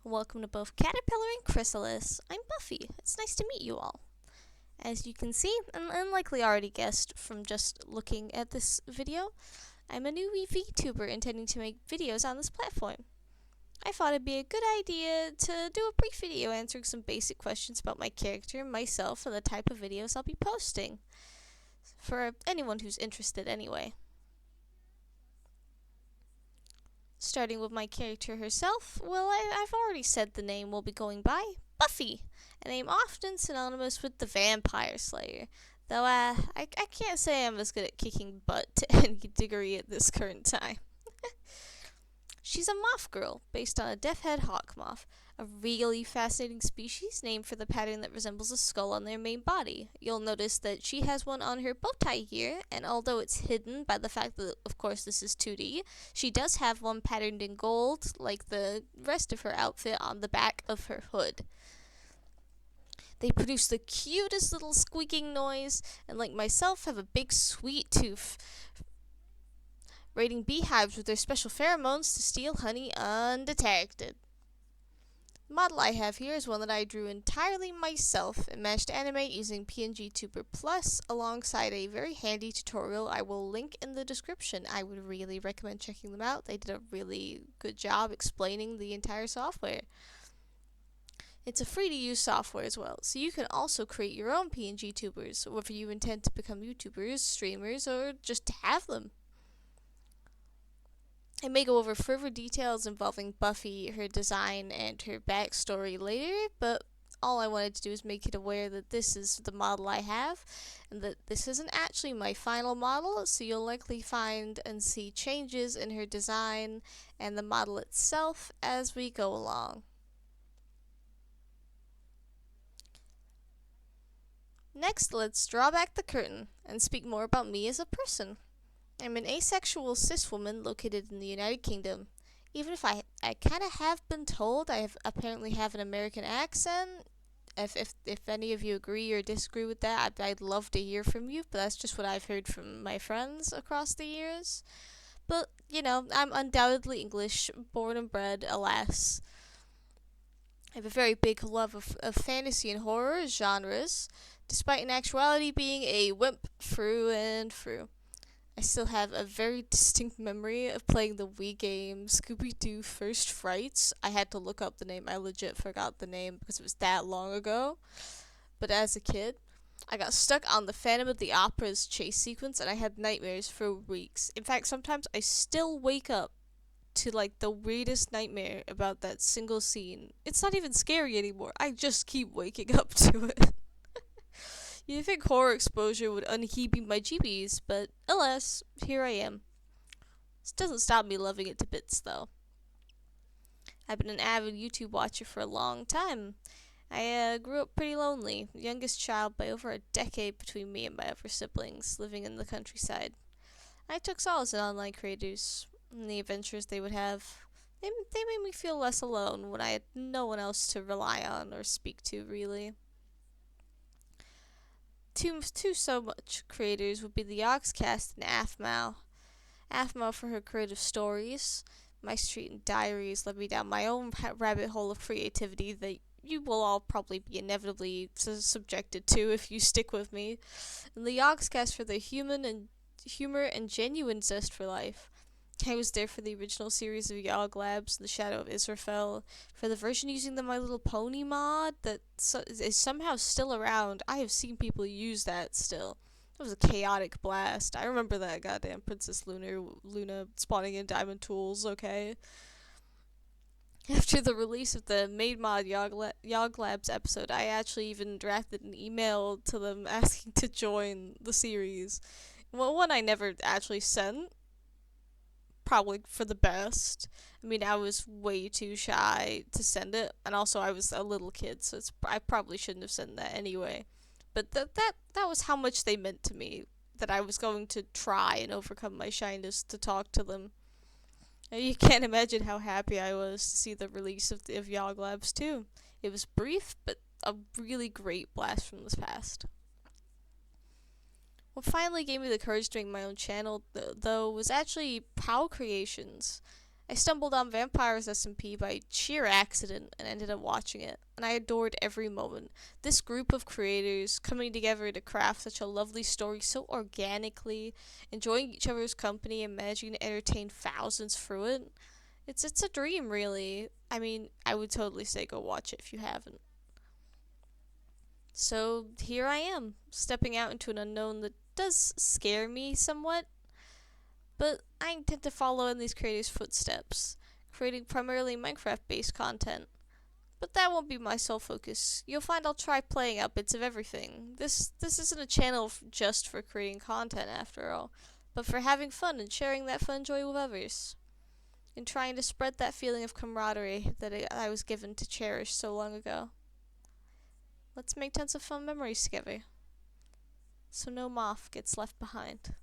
Welcome to both Caterpillar and Chrysalis. I'm Buffy. It's nice to meet you all. As you can see, and likely already guessed from just looking at this video, I'm a new VTuber intending to make videos on this platform. I thought it'd be a good idea to do a brief video answering some basic questions about my character, myself, and the type of videos I'll be posting. For anyone who's interested anyway. Starting with my character herself, well, I've already said the name we'll be going by, Buffy, a name often synonymous with the Vampire Slayer, though I can't say I'm as good at kicking butt to any degree at this current time. She's a moth girl, based on a death-head hawk moth, a really fascinating species named for the pattern that resembles a skull on their main body. You'll notice that she has one on her bow tie here, and although it's hidden by the fact that, of course, this is 2D, she does have one patterned in gold, like the rest of her outfit, on the back of her hood. They produce the cutest little squeaking noise, and like myself, have a big sweet tooth, raiding beehives with their special pheromones to steal honey undetected. The model I have here is one that I drew entirely myself and managed to animate using PNGTuber Plus alongside a very handy tutorial I will link in the description. I would really recommend checking them out. They did a really good job explaining the entire software. It's a free to use software as well, so you can also create your own PNGTubers, whether you intend to become YouTubers, streamers, or just to have them. I may go over further details involving Buffy, her design, and her backstory later, but all I wanted to do is make it aware that this is the model I have, and that this isn't actually my final model, so you'll likely find and see changes in her design and the model itself as we go along. Next, let's draw back the curtain and speak more about me as a person. I'm an asexual cis woman located in the United Kingdom. Even if I kind of have been told I apparently have an American accent. If any of you agree or disagree with that, I'd love to hear from you, but that's just what I've heard from my friends across the years. But, you know, I'm undoubtedly English, born and bred, alas. I have a very big love of fantasy and horror genres, despite in actuality being a wimp through and through. I still have a very distinct memory of playing the Wii game Scooby-Doo First Frights. I had to look up the name. I legit forgot the name because it was that long ago. But as a kid, I got stuck on the Phantom of the Opera's chase sequence and I had nightmares for weeks. In fact, sometimes I still wake up to like the weirdest nightmare about that single scene. It's not even scary anymore. I just keep waking up to it. You'd think horror exposure would unheeb my jeebies, but alas, here I am. This doesn't stop me loving it to bits, though. I've been an avid YouTube watcher for a long time. I grew up pretty lonely, youngest child by over a decade between me and my other siblings, living in the countryside. I took solace in online creators and the adventures they would have. They made me feel less alone when I had no one else to rely on or speak to, really. Two so much creators would be the Yogscast and Aphmau. Aphmau for her creative stories. My Street and Diaries led me down my own rabbit hole of creativity that you will all probably be inevitably subjected to if you stick with me. And the Yogscast for the humor and genuine zest for life. I was there for the original series of Yog Labs, The Shadow of Israfel, for the version using the My Little Pony mod that is somehow still around. I have seen people use that still. It was a chaotic blast. I remember that goddamn Princess Luna spawning in Diamond Tools, okay? After the release of the Made Mod Yog Labs episode, I actually even drafted an email to them asking to join the series. Well, one I never actually sent. Probably for the best. I mean, I was way too shy to send it, and also I was a little kid, so I probably shouldn't have sent that anyway. But that was how much they meant to me, that I was going to try and overcome my shyness to talk to them. And you can't imagine how happy I was to see the release of Yog Labs 2. It was brief, but a really great blast from the past. What finally gave me the courage to make my own channel, though, was actually POW Creations. I stumbled on Vampires SMP by sheer accident and ended up watching it, and I adored every moment. This group of creators coming together to craft such a lovely story so organically, enjoying each other's company and managing to entertain thousands through it. It's a dream, really. I mean, I would totally say go watch it if you haven't. So here I am, stepping out into an unknown that does scare me somewhat, but I intend to follow in these creators' footsteps, creating primarily Minecraft based content. But that won't be my sole focus. You'll find I'll try playing out bits of everything. This isn't a channel just for creating content after all, but for having fun and sharing that fun joy with others. And trying to spread that feeling of camaraderie that I was given to cherish so long ago. Let's make tons of fun memories together, so no moth gets left behind.